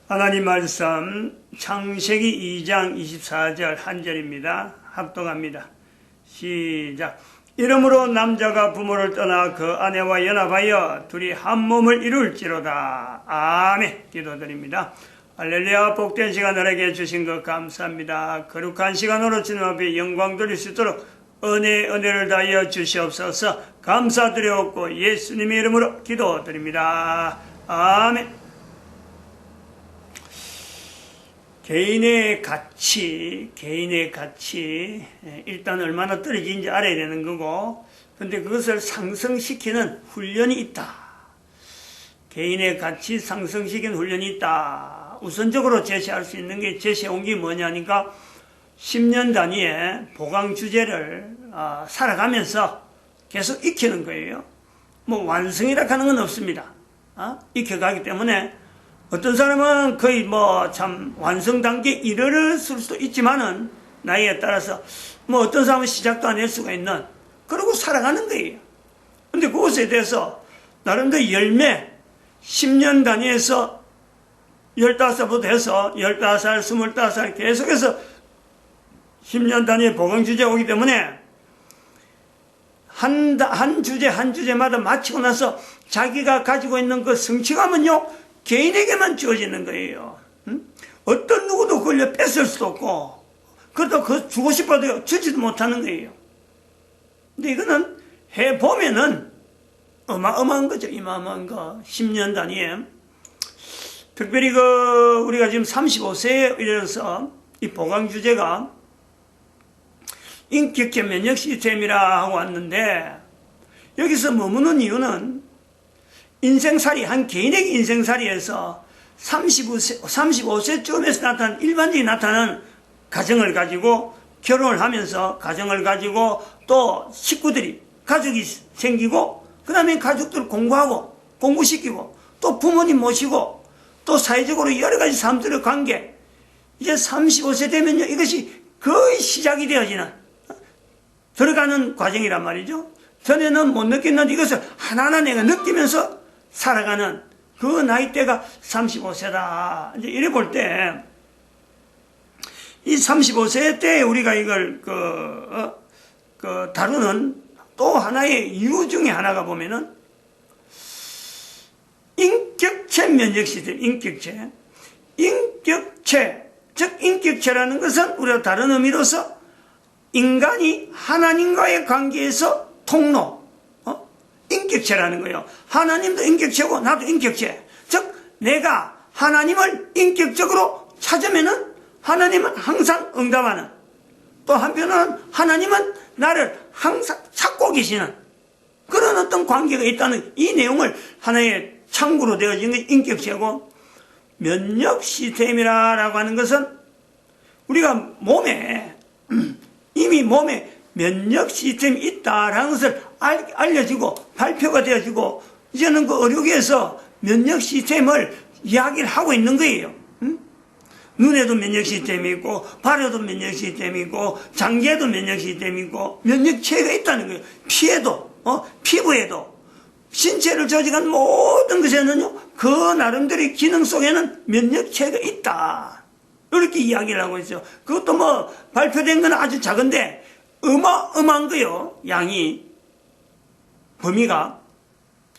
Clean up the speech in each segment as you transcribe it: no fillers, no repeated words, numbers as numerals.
하나님 말씀 창세기 2장 24절 한 절입니다. 합독합니다. 시작. 이러므로 남자가 부모를 떠나 그 아내와 연합하여 둘이 한 몸을 이룰지로다. 아멘. 기도드립니다. 할렐루야. 복된 시간 우리에게 주신 것 감사합니다. 거룩한 시간으로 주님 앞에 영광 돌릴 수 있도록 은혜를 다하여 주시옵소서. 감사드리옵고 예수님의 이름으로 기도드립니다. 아멘. 개인의 가치 일단 얼마나 떨어지는지 알아야 되는 거고, 근데 그것을 상승시키는 훈련이 있다. 개인의 가치 상승시키는 훈련이 있다. 우선적으로 제시할 수 있는 게 제시해온 게 뭐냐니까 10년 단위의 보강 주제를 살아가면서 계속 익히는 거예요. 뭐 완성이라 하는 건 없습니다. 익혀가기 때문에 어떤 사람은 거의 뭐 참 완성 단계에 이르를 수도 있지만은 나이에 따라서 뭐 어떤 사람은 시작도 안 할 수가 있는, 그러고 살아가는 거예요. 근데 그것에 대해서 나름대로 열매 10년 단위에서 15살부터 해서 15살, 25살 계속해서 10년 단위의 보강 주제가 오기 때문에 한 주제마다 마치고 나서 자기가 가지고 있는 그 성취감은요 개인에게만 주어지는 거예요. 어떤 누구도 걸려 뺏을 수도 없고, 그렇다고 그 주고 싶어도 주지도 못하는 거예요. 근데 이거는 해보면은 어마어마한 거죠. 이마어마한 거. 10년 단위에. 특별히 우리가 지금 35세에 이르러서 이 보강 주제가 인격체 면역 시스템이라 하고 왔는데, 여기서 머무는 이유는 한 개인의 인생살이에서 35세쯤에서 일반적인 나타나는 가정을 가지고 결혼을 하면서 가정을 가지고 또 식구들이 가족이 생기고, 그 다음에 가족들을 공부시키고 또 부모님 모시고 또 사회적으로 여러 가지 사람들의 관계, 이제 35세 되면요 이것이 거의 시작이 되어지는 들어가는 과정이란 말이죠. 전에는 못 느꼈는데 이것을 하나하나 내가 느끼면서 살아가는 그 나이대가 35세다. 이제 이래 볼 때, 이 35세 때 우리가 이걸 다루는 또 하나의 이유 중에 하나가 보면은 인격체 면역 시스템, 인격체, 즉 인격체라는 것은 우리가 다른 의미로서 인간이 하나님과의 관계에서 통로, 인격체라는 거예요. 하나님도 인격체고 나도 인격체. 즉 내가 하나님을 인격적으로 찾으면은 하나님은 항상 응답하는, 또 한편으로는 하나님은 나를 항상 찾고 계시는 그런 어떤 관계가 있다는 이 내용을 하나의 창구로 되어진 게 인격체고, 면역 시스템이라고 하는 것은 우리가 이미 몸에 면역 시스템이 있다라는 것을 알려지고 발표가 되어지고, 이제는 그 의료계에서 면역 시스템을 이야기를 하고 있는 거예요. 눈에도 면역 시스템이 있고, 발에도 면역 시스템이 있고, 장기에도 면역 시스템이 있고, 면역체가 있다는 거예요. 피부에도, 신체를 조직한 모든 것에는요, 그 나름대로의 기능 속에는 면역체가 있다. 이렇게 이야기를 하고 있어요. 그것도 뭐 발표된 건 아주 작은데 어마어마한 거요, 양이, 범위가.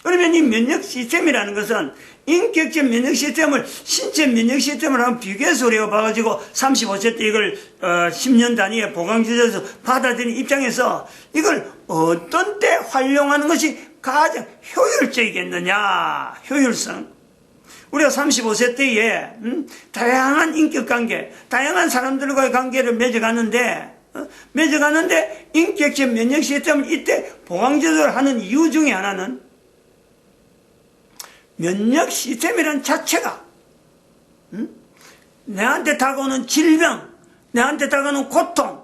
그러면 이 면역 시스템이라는 것은 인격체 면역 시스템을 신체 면역 시스템을 한번 비교해서 우리가 봐가지고 35세 때 이걸 10년 단위의 보강주제에서 받아들인 입장에서 이걸 어떤 때 활용하는 것이 가장 효율적이겠느냐, 효율성. 우리가 35세 때에 다양한 인격관계, 다양한 사람들과의 관계를 맺어가는데 인격체 면역 시스템을 이때 보강제도를 하는 이유 중에 하나는 면역 시스템이라는 자체가 내한테 다가오는 질병, 내한테 다가오는 고통,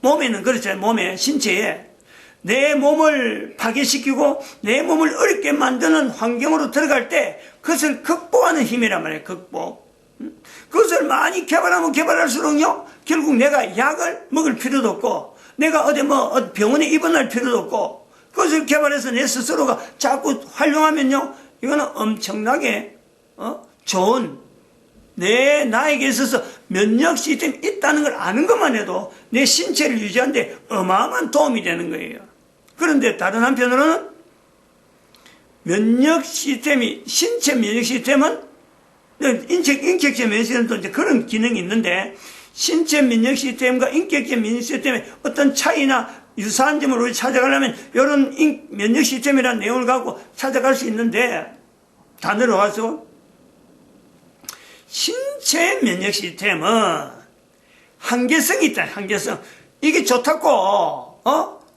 몸에는 그렇죠. 몸에, 신체에 내 몸을 파괴시키고 내 몸을 어렵게 만드는 환경으로 들어갈 때 그것을 극복하는 힘이란 말이에요. 극복. 그것을 많이 개발하면 개발할수록요, 결국 내가 약을 먹을 필요도 없고, 내가 어디 병원에 입원할 필요도 없고, 그것을 개발해서 내 스스로가 자꾸 활용하면요, 이거는 엄청나게 좋은 나에게 있어서 면역 시스템이 있다는 걸 아는 것만 해도 내 신체를 유지하는 데 어마어마한 도움이 되는 거예요. 그런데 다른 한편으로는 면역 시스템이, 신체 면역 시스템은, 인격체 면역 시스템도 이제 그런 기능이 있는데, 신체 면역 시스템과 인격체 면역 시스템의 어떤 차이나 유사한 점을 우리 찾아가려면 이런 면역 시스템이라는 내용을 갖고 찾아갈 수 있는데, 단어로 와서 신체 면역 시스템은 한계성이 있다. 한계성. 이게 좋다고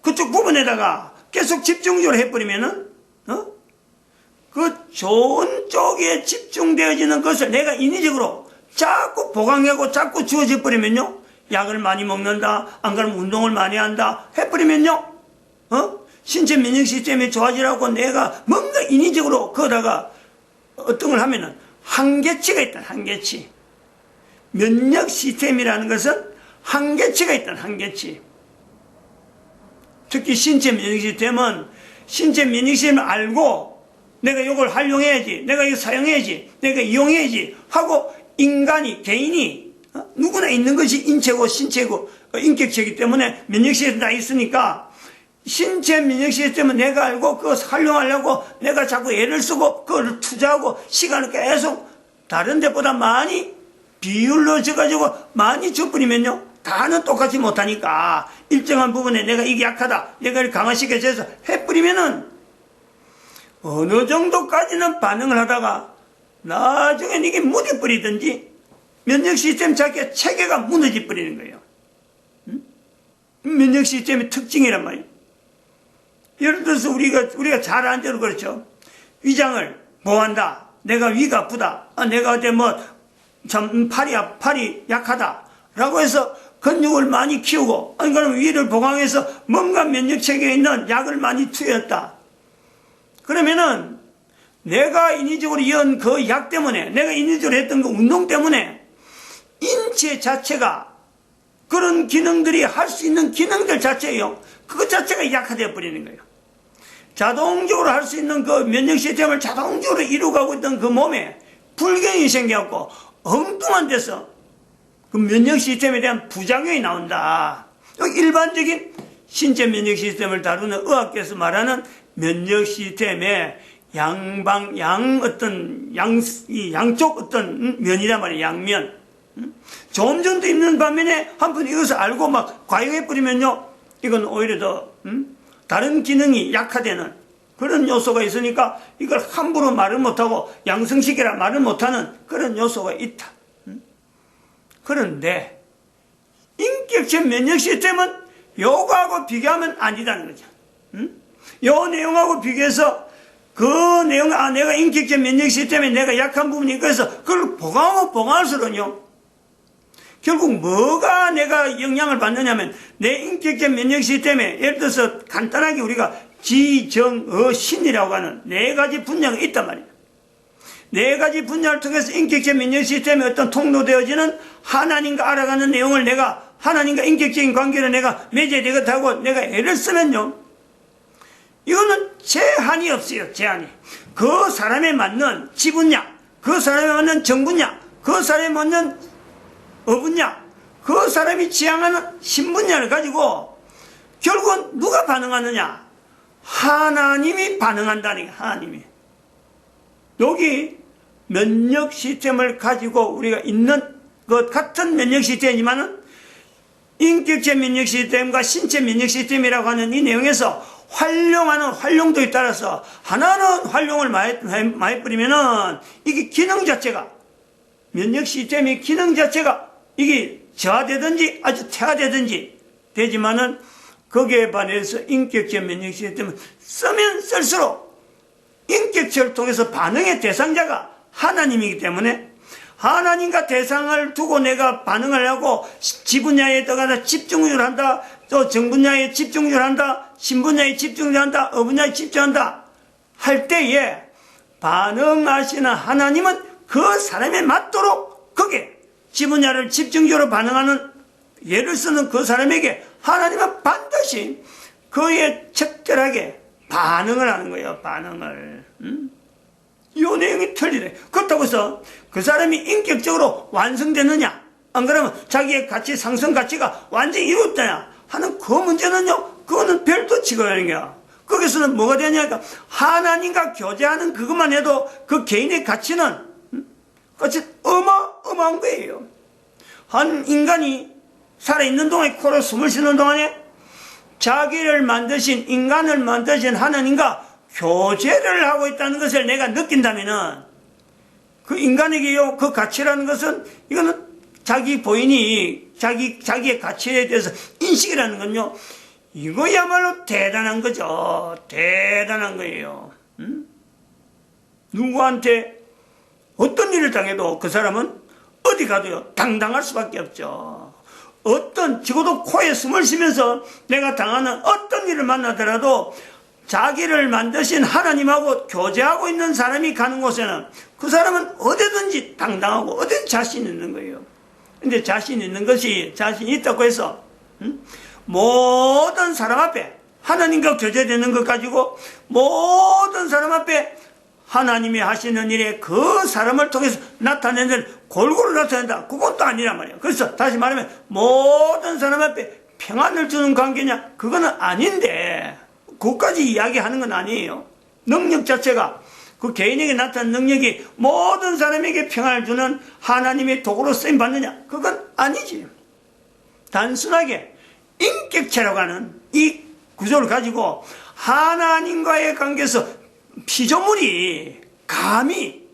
그쪽 부분에다가 계속 집중적으로 해버리면은 그 좋은 쪽에 집중되어지는 것을 내가 인위적으로 자꾸 보강하고 자꾸 주어져 버리면요, 약을 많이 먹는다, 안 그러면 운동을 많이 한다 해버리면요, 신체 면역 시스템이 좋아지라고 내가 뭔가 인위적으로 거다가 어떤 걸 하면은 한계치가 있다. 한계치. 면역 시스템이라는 것은 한계치가 있다. 한계치. 특히 신체 면역 시스템은 신체 면역 시스템을 알고 내가 이걸 활용해야지, 내가 이거 사용해야지, 내가 이용해야지 하고 인간이, 개인이 누구나 있는 것이 인체고 신체고 인격체이기 때문에 면역 시스템이 다 있으니까 신체 면역 시스템은 내가 알고 그거 활용하려고 내가 자꾸 애를 쓰고 그걸 투자하고 시간을 계속 다른 데보다 많이 비율로 져가지고 많이 줘버리면요, 다는 똑같이 못하니까 일정한 부분에 내가 이게 약하다, 내가 이걸 강화시켜서 해버리면은 어느 정도까지는 반응을 하다가 나중엔 이게 무뎌버리든지 면역 시스템 자기의 체계가 무너져 버리는 거예요. 면역 시스템의 특징이란 말이에요. 예를 들어서 우리가 잘 안 돼도 그렇죠. 위장을 보호한다. 내가 위가 아프다. 내가 어때 참 팔이 약하다. 라고 해서 근육을 많이 키우고, 아니 그러면 위를 보강해서 뭔가 면역 체계에 있는 약을 많이 투여했다. 그러면은 내가 인위적으로 이은 그 약 때문에, 내가 인위적으로 했던 그 운동 때문에 인체 자체가 그런 기능들이 할 수 있는 기능들 자체예요. 그것 자체가 약화되어 버리는 거예요. 자동적으로 할 수 있는 그 면역 시스템을 자동적으로 이루어가고 있던 그 몸에 불균형이 생겨갖고 엉뚱한 데서 그 면역 시스템에 대한 부작용이 나온다. 일반적인 신체 면역 시스템을 다루는 의학계에서 말하는 면역 시스템의 양쪽 어떤 면이란 말이에요. 양면. 좋은 점도 있는 반면에 한번 이것을 알고 막 과용해버리면요, 이건 오히려 더 다른 기능이 약화되는 그런 요소가 있으니까 이걸 함부로 말을 못하고 양성시키라 말을 못하는 그런 요소가 있다. 그런데 인격체 면역 시스템은 요거하고 비교하면 아니다는 거죠. 요 내용하고 비교해서 그 내용, 내가 인격체 면역 시스템에 내가 약한 부분이 있어서 그걸 보강하고 보강할수록요, 결국 뭐가 내가 영향을 받느냐면 내 인격체 면역 시스템에 예를 들어서 간단하게 우리가 지정어신이라고 하는 네 가지 분야가 있단 말이에요. 네 가지 분야를 통해서 인격체 면역 시스템에 어떤 통로되어지는 하나님과 알아가는 내용을 내가 하나님과 인격적인 관계를 내가 맺어야 되겠다고 내가 애를 쓰면요, 이거는 제한이 없어요. 제한이. 그 사람에 맞는 지분야, 그 사람에 맞는 정분야, 그 사람에 맞는 어분야, 그 사람이 지향하는 신분야를 가지고 결국은 누가 반응하느냐? 하나님이 반응한다는 거예요. 하나님이. 여기 면역 시스템을 가지고 우리가 있는 것 같은 면역 시스템이지만은 인격체 면역 시스템과 신체 면역 시스템이라고 하는 이 내용에서 활용하는 활용도에 따라서 하나는 활용을 많이 뿌리면은 이게 기능 자체가, 면역 시스템의 기능 자체가 이게 저하되든지 아주 퇴화되든지 되지만은 거기에 반해서 인격체 면역 시스템은 쓰면 쓸수록 인격체를 통해서 반응의 대상자가 하나님이기 때문에 하나님과 대상을 두고 내가 반응을 하고 지분야에 들어가서 집중을 한다, 또 정분야에 집중을 한다, 신분야에 집중을 한다, 어분야에 집중한다 할 때에 반응하시는 하나님은 그 사람에 맞도록 거기에 지분야를 집중적으로 반응하는 예를 쓰는 그 사람에게 하나님은 반드시 그에 적절하게 반응을 하는 거예요. 반응을. 이 내용이 틀리네. 그렇다고 해서 그 사람이 인격적으로 완성되느냐, 안 그러면 자기의 가치, 상승 가치가 완전히 이루어졌냐 하는 그 문제는요, 그거는 별도 지켜야 거야. 거기서는 뭐가 되냐니까, 하나님과 교제하는 그것만 해도 그 개인의 가치는, 그것이 어마어마한 거예요. 한 인간이 살아있는 동안에, 코로 숨을 쉬는 동안에 자기를 만드신, 인간을 만드신 하나님과 교제를 하고 있다는 것을 내가 느낀다면은, 그 인간에게요, 그 가치라는 것은, 이거는 자기 본인이, 자기의 가치에 대해서 인식이라는 건요, 이거야말로 대단한 거죠. 대단한 거예요. 누구한테 어떤 일을 당해도 그 사람은 어디 가도요, 당당할 수밖에 없죠. 적어도 코에 숨을 쉬면서 내가 당하는 어떤 일을 만나더라도 자기를 만드신 하나님하고 교제하고 있는 사람이 가는 곳에는 그 사람은 어디든지 당당하고 어디든지 자신 있는 거예요. 근데 자신 있는 것이, 자신 있다고 해서, 모든 사람 앞에 하나님과 교제되는 것 가지고 모든 사람 앞에 하나님이 하시는 일에 그 사람을 통해서 나타내는, 골고루 나타낸다. 그것도 아니란 말이에요. 그래서 다시 말하면 모든 사람 앞에 평안을 주는 관계냐? 그거는 아닌데, 그것까지 이야기하는 건 아니에요. 능력 자체가, 그 개인에게 나타난 능력이 모든 사람에게 평안을 주는 하나님의 도구로 쓰임 받느냐? 그건 아니지. 단순하게 인격체라고 하는 이 구조를 가지고 하나님과의 관계에서 피조물이 감히,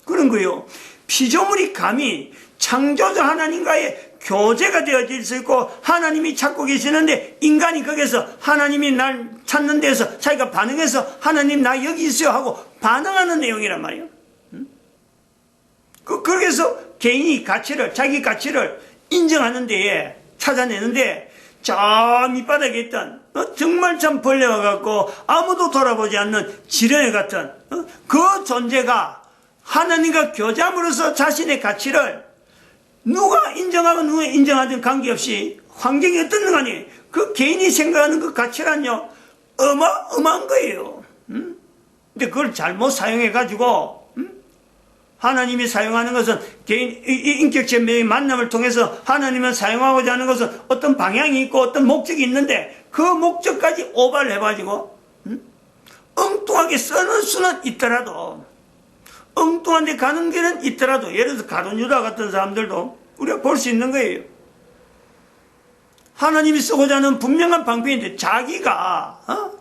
그런 거예요. 피조물이 감히 창조자 하나님과의 교제가 되어질 수 있고, 하나님이 찾고 계시는데 인간이 거기서 하나님이 날 찾는 데서 자기가 반응해서 하나님 나 여기 있어요 하고 반응하는 내용이란 말이에요. 그래서 개인이 가치를, 자기 가치를 인정하는 데에 찾아내는데, 저 밑바닥에 있던 정말 참 벌레와 같고 아무도 돌아보지 않는 지렁이 같은 그 존재가 하나님과 교제함으로써 자신의 가치를 누가 인정하고 누가 인정하든 관계없이 환경이 어떤 간에 그 개인이 생각하는 그 가치란요, 어마어마한 거예요. 근데 그걸 잘못 사용해가지고, 하나님이 사용하는 것은 개인, 인격체의 만남을 통해서 하나님을 사용하고자 하는 것은 어떤 방향이 있고 어떤 목적이 있는데, 그 목적까지 오바를 해가지고, 엉뚱하게 쓰는 수는 있더라도, 엉뚱한 데 가는 길은 있더라도, 예를 들어서 가룟 유다 같은 사람들도 우리가 볼 수 있는 거예요. 하나님이 쓰고자 하는 분명한 방편인데 자기가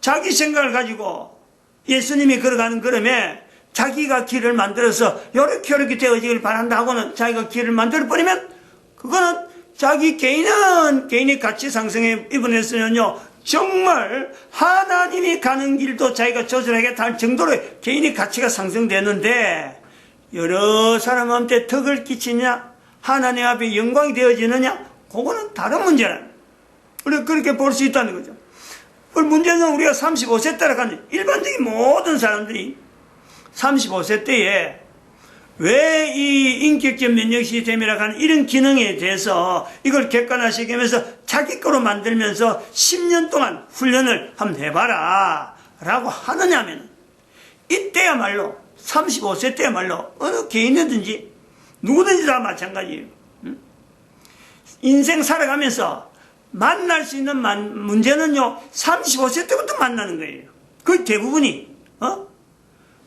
자기 생각을 가지고 예수님이 걸어가는 걸음에 자기가 길을 만들어서 요렇게 되어지길 바란다 하고는 자기가 길을 만들어버리면, 그거는 자기 개인의 가치 상승에 이번에서는요, 정말 하나님이 가는 길도 자기가 조절하겠다 할 정도로 개인의 가치가 상승되는데, 여러 사람한테 덕을 끼치냐, 하나님 앞에 영광이 되어지느냐, 그거는 다른 문제라. 우리가 그렇게 볼 수 있다는 거죠. 그 문제는 우리가 35세 때라 가는 일반적인 모든 사람들이 35세 때에 왜 이 인격적 면역 시스템이라고 하는 이런 기능에 대해서 이걸 객관화시키면서 자기 거로 만들면서 10년 동안 훈련을 한번 해봐라 라고 하느냐면, 이때야말로 35세 때야말로 어느 개인이든지 누구든지 다 마찬가지예요. 인생 살아가면서 만날 수 있는 문제는요, 35세 때부터 만나는 거예요. 거의 대부분이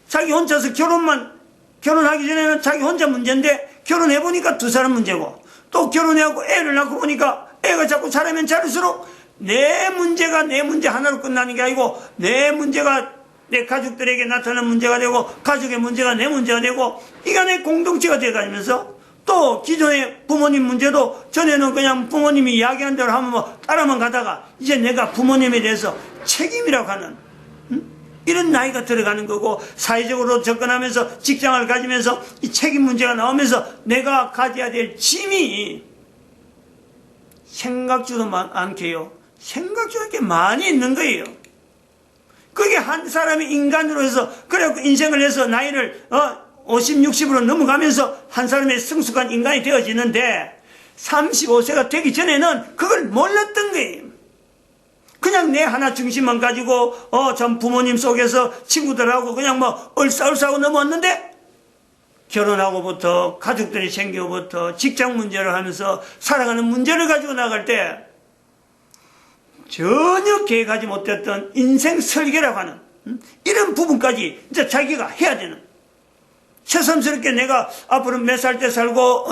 자기 혼자서 결혼하기 전에는 자기 혼자 문제인데, 결혼해보니까 두 사람 문제고, 또 결혼해갖고 애를 낳고 보니까 애가 자꾸 자라면 자랄수록 내 문제가 내 문제 하나로 끝나는 게 아니고, 내 문제가 내 가족들에게 나타나는 문제가 되고, 가족의 문제가 내 문제가 되고, 이게 내 공동체가 되어가면서, 또 기존의 부모님 문제도 전에는 그냥 부모님이 이야기한 대로 하면 뭐 따라만 가다가, 이제 내가 부모님에 대해서 책임이라고 하는 이런 나이가 들어가는 거고, 사회적으로 접근하면서 직장을 가지면서 이 책임 문제가 나오면서 내가 가져야 될 짐이 생각지도 않게요. 생각지도 않게 많이 있는 거예요. 그게 한 사람이 인간으로 해서, 그래갖고 인생을 해서 나이를 50, 60으로 넘어가면서 한 사람의 성숙한 인간이 되어지는데, 35세가 되기 전에는 그걸 몰랐던 거예요. 그냥 내 하나 중심만 가지고 전 부모님 속에서 친구들하고 그냥 뭐 얼싸얼싸하고 넘어왔는데 결혼하고부터 가족들이 생겨부터 직장 문제를 하면서 살아가는 문제를 가지고 나갈 때 전혀 계획하지 못했던 인생 설계라고 하는 이런 부분까지 이제 자기가 해야 되는, 새삼스럽게 내가 앞으로 몇 살 때 살고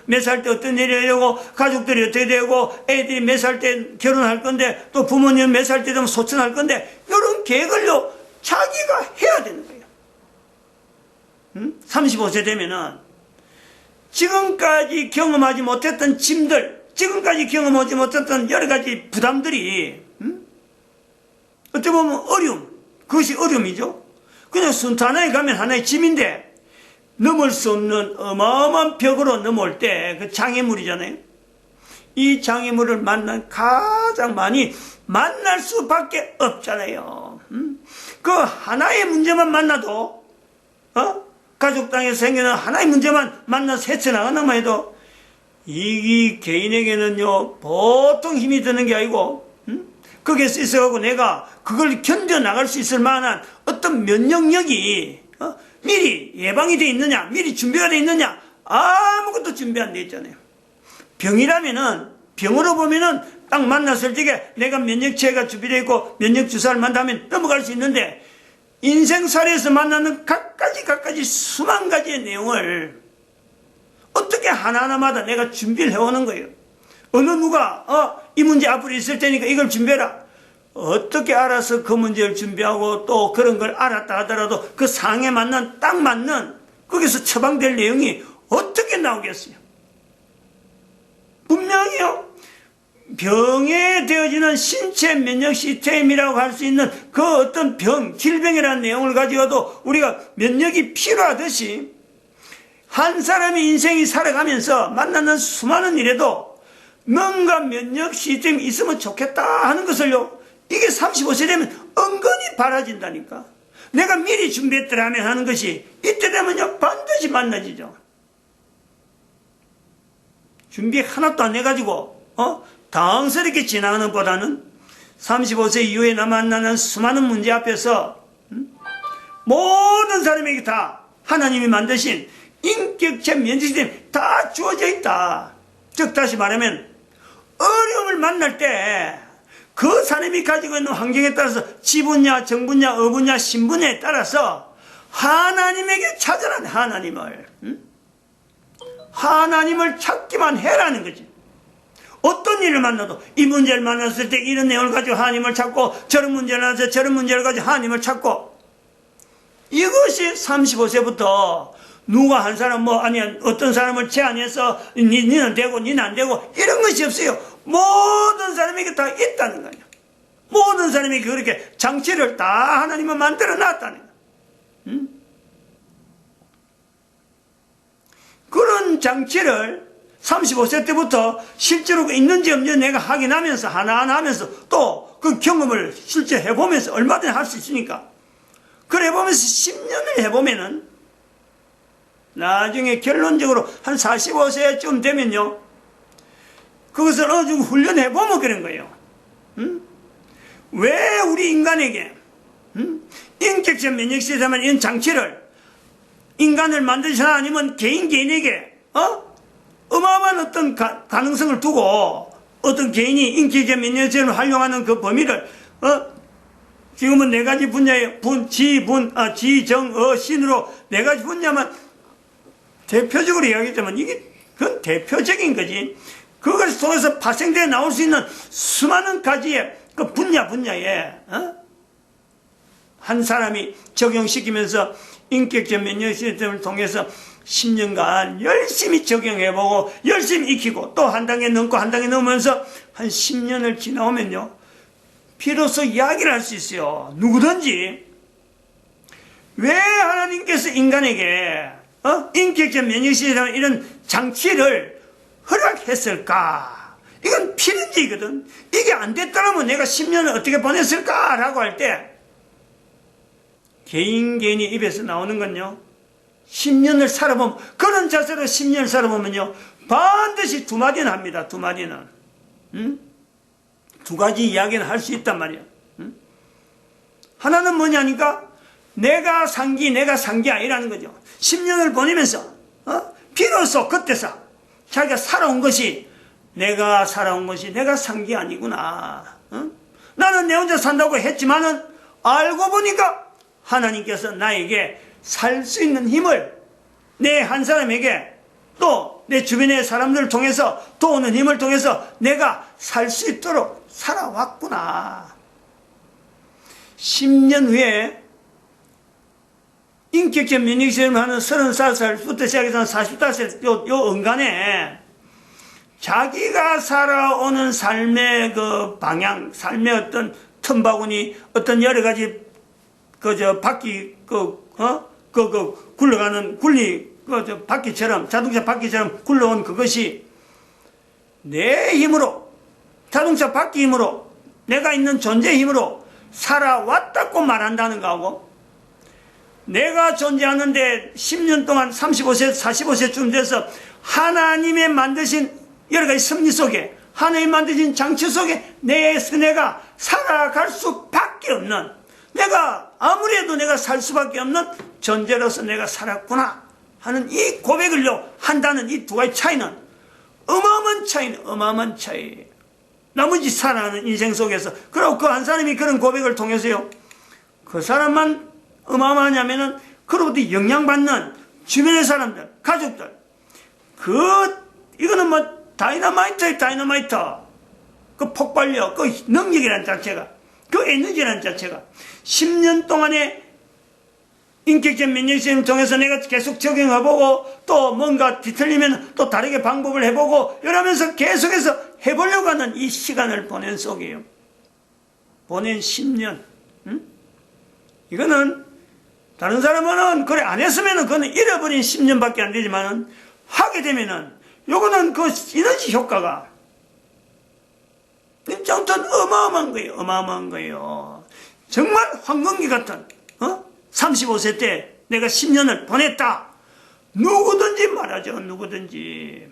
몇 살 때 어떤 일이 하려고, 가족들이 어떻게 되고, 애들이 몇 살 때 결혼할 건데, 또 부모님 몇 살 때 되면 소천할 건데, 이런 계획을요 자기가 해야 되는 거예요. 35세 되면은 지금까지 경험하지 못했던 짐들, 지금까지 경험하지 못했던 여러 가지 부담들이 어떻게 보면 어려움, 그것이 어려움이죠. 그냥 순탄하게 가면 하나의 짐인데 넘을 수 없는 어마어마한 벽으로 넘어올 때 그 장애물이잖아요. 이 장애물을 가장 많이 만날 수밖에 없잖아요. 그 하나의 문제만 만나도 가족 땅에서 생기는 하나의 문제만 만나서 헤쳐나가나만 해도 이 개인에게는요 보통 힘이 드는 게 아니고 거기에서 있어가고 내가 그걸 견뎌나갈 수 있을 만한 어떤 면역력이 미리 예방이 돼 있느냐, 미리 준비가 돼 있느냐, 아무것도 준비 안 돼 있잖아요. 병이라면은, 병으로 보면은 딱 만났을 적에 내가 면역체계가 준비되어 있고 면역 주사를 만나면 넘어갈 수 있는데, 인생살이에서 만나는 각가지 수만 가지의 내용을 어떻게 하나하나마다 내가 준비를 해오는 거예요. 어느 누가 이 문제 앞으로 있을 테니까 이걸 준비해라. 어떻게 알아서 그 문제를 준비하고 또 그런 걸 알았다 하더라도 그 상에 맞는, 딱 맞는 거기서 처방될 내용이 어떻게 나오겠어요? 분명히요, 병에 되어지는 신체 면역 시스템이라고 할 수 있는 그 어떤 병, 질병이라는 내용을 가지고도 우리가 면역이 필요하듯이 한 사람의 인생이 살아가면서 만나는 수많은 일에도 뭔가 면역 시스템이 있으면 좋겠다 하는 것을요, 이게 35세 되면 은근히 바라진다니까. 내가 미리 준비했더라면 하는 것이 이때 되면요 반드시 만나지죠. 준비 하나도 안 해가지고 당황스럽게 지나가는 것보다는 35세 이후에 나 만나는 수많은 문제 앞에서 모든 사람에게 다 하나님이 만드신 인격체 면역 시스템이 다 주어져 있다. 즉 다시 말하면 어려움을 만날 때 그 사람이 가지고 있는 환경에 따라서 지분야, 정분야, 어분야, 신분야에 따라서 하나님에게 찾아라는 하나님을 찾기만 해라는 거지. 어떤 일을 만나도 이 문제를 만났을 때 이런 내용을 가지고 하나님을 찾고, 저런 문제를 만나서 저런 문제를 가지고 하나님을 찾고, 이것이 35세부터 누가 한 사람 어떤 사람을 제안해서 니는 되고 니는 안 되고 이런 것이 없어요. 모든 사람에게 다 있다는 거예요. 모든 사람에게 그렇게 장치를 다 하나님은 만들어 놨다는 거예요. 그런 장치를 35세 때부터 실제로 있는지 없는지 내가 확인하면서 하나하나 하면서 또 그 경험을 실제 해보면서 얼마든지 할 수 있으니까, 그래 보면서 10년을 해보면은 나중에 결론적으로 한 45세쯤 되면요 그것을 어느 정도 훈련해보면 그런 거예요. 왜 우리 인간에게 인격적 면역 시스템은 이런 장치를 인간을 만드신 하나님은 개인에게 어마어마한 어떤 가능성을 두고 어떤 개인이 인격적 면역 시스템을 활용하는 그 범위를 지금은 네 가지 분야의 지, 정, 신으로 네 가지 분야만 대표적으로 이야기했지만 그건 대표적인 거지. 그걸 속에서 파생되어 나올 수 있는 수많은 가지의 그 분야에 한 사람이 적용시키면서 인격적 면역 시스템을 통해서 10년간 열심히 적용해보고 열심히 익히고 또 한 단계 넘고 한 단계 넘으면서 한 10년을 지나오면요 비로소 이야기를 할 수 있어요. 누구든지 왜 하나님께서 인간에게 인격적 면역 시스템 이런 장치를 허락했을까? 이건 필연적이거든. 이게 안 됐더라면 내가 10년을 어떻게 보냈을까라고 할 때 개인이 입에서 나오는 건요 10년을 살아보면, 그런 자세로 10년을 살아보면요 반드시 두 마디는 합니다. 두 마디는 두 가지 이야기는 할 수 있단 말이야. 응? 하나는 뭐냐니까 내가 산 게 아니라는 거죠. 10년을 보내면서 비로소 그때서 자기가 살아온 것이 내가 산 게 아니구나. 나는 내 혼자 산다고 했지만은 알고 보니까 하나님께서 나에게 살 수 있는 힘을 내 한 사람에게 또 내 주변의 사람들을 통해서 또 오는 힘을 통해서 내가 살 수 있도록 살아왔구나. 10년 후에 인격적 면역시험을 하는 35살부터 시작해서 45살 요 언간에 자기가 살아오는 삶의 그 방향, 삶의 어떤 틈바구니, 어떤 여러 가지 바퀴 굴러가는 바퀴처럼, 자동차 바퀴처럼 굴러온 그것이 내 힘으로, 자동차 바퀴 힘으로, 내가 있는 존재 힘으로 살아왔다고 말한다는 거하고, 내가 존재하는데 10년 동안 35세, 45세쯤 돼서 하나님의 만드신 여러 가지 섭리 속에, 하나님 만드신 장치 속에 내 내가 살아갈 수밖에 없는, 아무래도 내가 살 수밖에 없는 존재로서 내가 살았구나 하는 이 고백을요 한다는 이 두 가지 차이는 어마어마한 차이. 나머지 살아가는 인생 속에서, 그리고 그 한 사람이 그런 고백을 통해서요, 그 사람만 어마어마하냐면은 그로부터 영향받는 주변의 사람들, 가족들, 이거는 뭐 다이너마이트, 그 폭발력, 그 능력이라는 자체가, 그 에너지라는 자체가 10년 동안의 인격적 면역시험을 통해서 내가 계속 적용해보고 또 뭔가 뒤틀리면 또 다르게 방법을 해보고 이러면서 계속해서 해보려고 하는 이 시간을 보낸 속이에요. 보낸 10년. 이거는 다른 사람은 그래 안 했으면은 그거는 잃어버린 10년밖에 안 되지만은 하게 되면은 요거는 그 에너지 효과가 엄청 어마어마한 거예요. 정말 황금기 같은 35세 때 내가 10년을 보냈다. 누구든지 말하죠. 누구든지.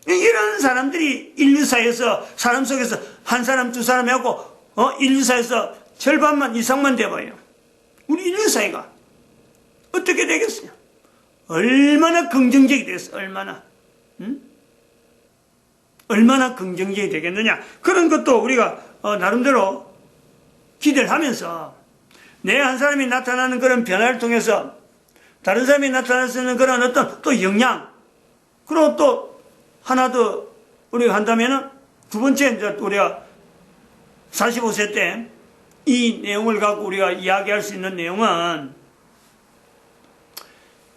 이런 사람들이 인류사에서, 사람 속에서 한 사람, 두 사람하고 인류사에서 절반만 이상만 돼봐요. 우리 인류사회가 어떻게 되겠어요? 얼마나 긍정적이 되겠어요? 얼마나 긍정적이 되겠느냐. 그런 것도 우리가 나름대로 기대를 하면서 내 한 사람이 나타나는 그런 변화를 통해서 다른 사람이 나타날 수 있는 그런 어떤 또 영향, 그리고 또 하나 더 우리가 한다면은 두 번째 이제 우리가 45세 때 이 내용을 갖고 우리가 이야기할 수 있는 내용은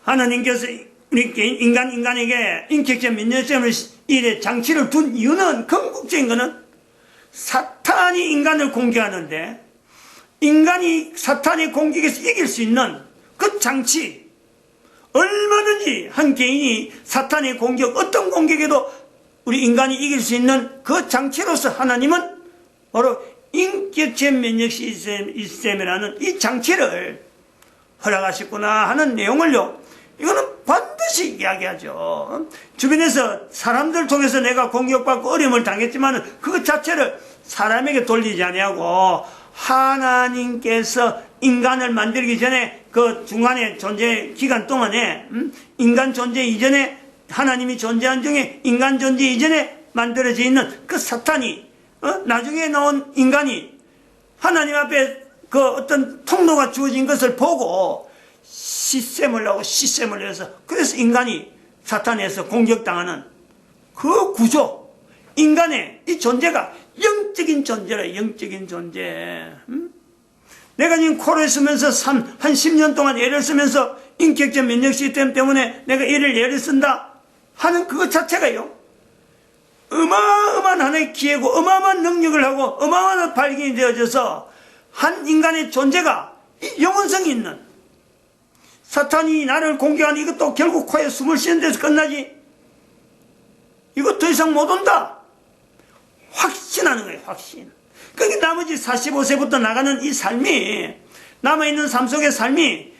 하나님께서 우리 인간에게 인격적 면역점을 이래 장치를 둔 이유는, 궁극적인 거는 사탄이 인간을 공격하는데 인간이 사탄의 공격에서 이길 수 있는 그 장치, 얼마든지 한 개인이 사탄의 공격, 어떤 공격에도 우리 인간이 이길 수 있는 그 장치로서 하나님은 바로 인격적 면역 시스템이라는 이 장치를 허락하셨구나 하는 내용을요, 이거는 반드시 이야기하죠. 주변에서 사람들 통해서 내가 공격받고 어려움을 당했지만 그것 자체를 사람에게 돌리지 아니하고 하나님께서 인간을 만들기 전에 그 중간에 존재 기간 동안에 인간 존재 이전에, 하나님이 존재한 중에 인간 존재 이전에 만들어져 있는 그 사탄이 나중에 나온 인간이 하나님 앞에 그 어떤 통로가 주어진 것을 보고 시샘을 해서, 그래서 인간이 사탄에서 공격당하는 그 구조, 인간의 이 존재가 영적인 존재라. 영적인 존재. 내가 지금 코를 쓰면서 한 10년 동안 애를 쓰면서 인격적 면역 시스템 때문에 내가 애를 쓴다 하는 그것 자체가요, 어마어마한 하나의 기회고 어마어마한 능력을 하고 어마어마한 발견이 되어져서 한 인간의 존재가 영원성이 있는, 사탄이 나를 공격하는 이것도 결국 코에 숨을 쉬는 데서 끝나지, 이거 더 이상 못 온다 확신하는 거예요. 확신. 그러니까 나머지 45세부터 나가는 이 삶이, 남아있는 삶 속의 삶이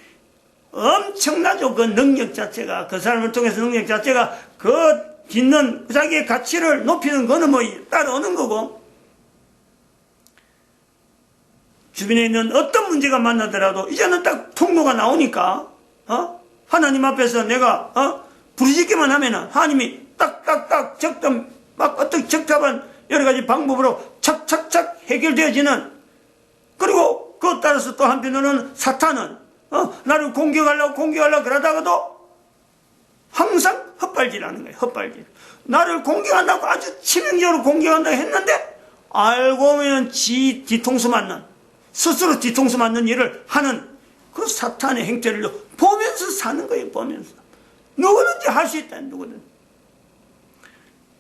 엄청나죠. 그 능력 자체가, 그 사람을 통해서 능력 자체가 그 짓는 자기의 가치를 높이는 거는 뭐 따라오는 거고, 주변에 있는 어떤 문제가 만나더라도 이제는 딱 통로가 나오니까 하나님 앞에서 내가 부르짖기만 하면은 하나님이 딱딱딱 어떤 적합한 여러 가지 방법으로 착착착 해결되어지는, 그리고 그것 따라서 또 한편으로는 사탄은 나를 공격하려고 그러다가도 항상 헛발질하는 거예요. 헛발질. 나를 공격한다고 아주 치명적으로 공격한다고 했는데 알고 보면 뒤통수 맞는, 스스로 뒤통수 맞는 일을 하는 그 사탄의 행태를 보면서 사는 거예요. 보면서. 누구든지 할 수 있다. 누구든.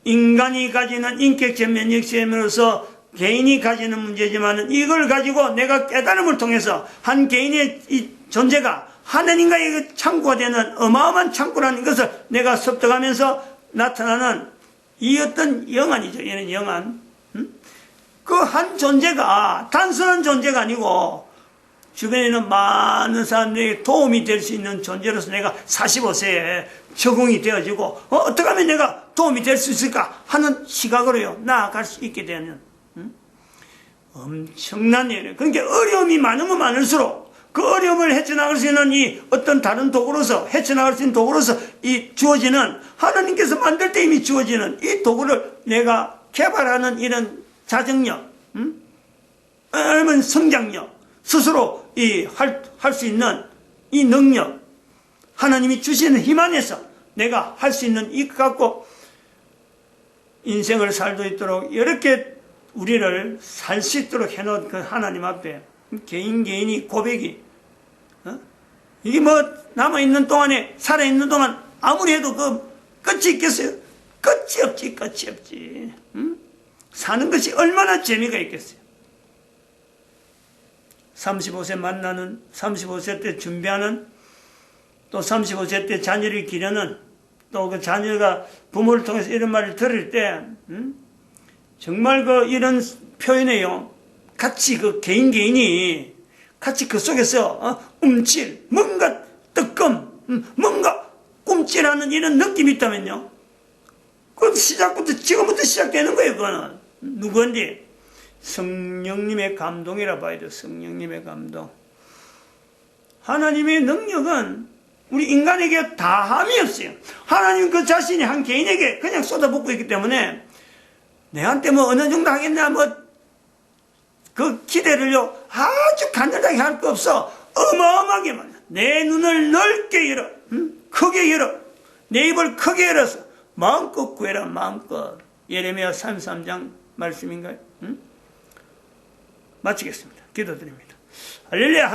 인간이 가지는 인격적 면역시험으로서 개인이 가지는 문제지만 이걸 가지고 내가 깨달음을 통해서 한 개인의 이 존재가 하나님과의 창구가 되는 어마어마한 창구라는 것을 내가 습득하면서 나타나는 이 어떤 영안이죠. 얘는 영안. 그 한 존재가 단순한 존재가 아니고 주변에 있는 많은 사람들에게 도움이 될 수 있는 존재로서 내가 45세에 적응이 되어지고 어떻게 하면 내가 도움이 될 수 있을까 하는 시각으로요 나아갈 수 있게 되는 엄청난 일이에요. 그러니까 어려움이 많으면 많을수록 그 어려움을 헤쳐나갈 수 있는 이 어떤 다른 도구로서, 헤쳐나갈 수 있는 도구로서 이 주어지는, 하나님께서 만들 때 이미 주어지는 이 도구를 내가 개발하는 이런 자정력, 아니면 성장력, 스스로 할 수 있는 이 능력, 하나님이 주시는 힘 안에서 내가 할 수 있는 이것 갖고 인생을 살도 있도록 이렇게 우리를 살 수 있도록 해놓은 그 하나님 앞에 개인이 고백이 이게 뭐 남아있는 동안에 살아있는 동안 아무리 해도 그 끝이 있겠어요? 끝이 없지. 사는 것이 얼마나 재미가 있겠어요. 35세 만나는, 35세 때 준비하는, 또 35세 때 자녀를 기르는, 또 그 자녀가 부모를 통해서 이런 말을 들을 때 정말 이런 표현에요 같이 그 개인이 같이 그 속에서 움찔, 뭔가 뜨끔, 뭔가 꿈찔하는 이런 느낌이 있다면요, 그 지금부터 시작되는 거예요. 그거는 누구인데 성령님의 감동이라 봐야 돼요. 성령님의 감동. 하나님의 능력은 우리 인간에게 다함이 없어요. 하나님 그 자신이 한 개인에게 그냥 쏟아붓고 있기 때문에 내한테 뭐 어느 정도 하겠냐, 그 기대를요 아주 간절하게 할 거 없어. 어마어마하게 많아. 내 눈을 넓게 열어, 크게 열어, 내 입을 크게 열어서 마음껏 구해라. 마음껏. 예레미야 33장 말씀인가요? 마치겠습니다. 기도드립니다. 할렐루야.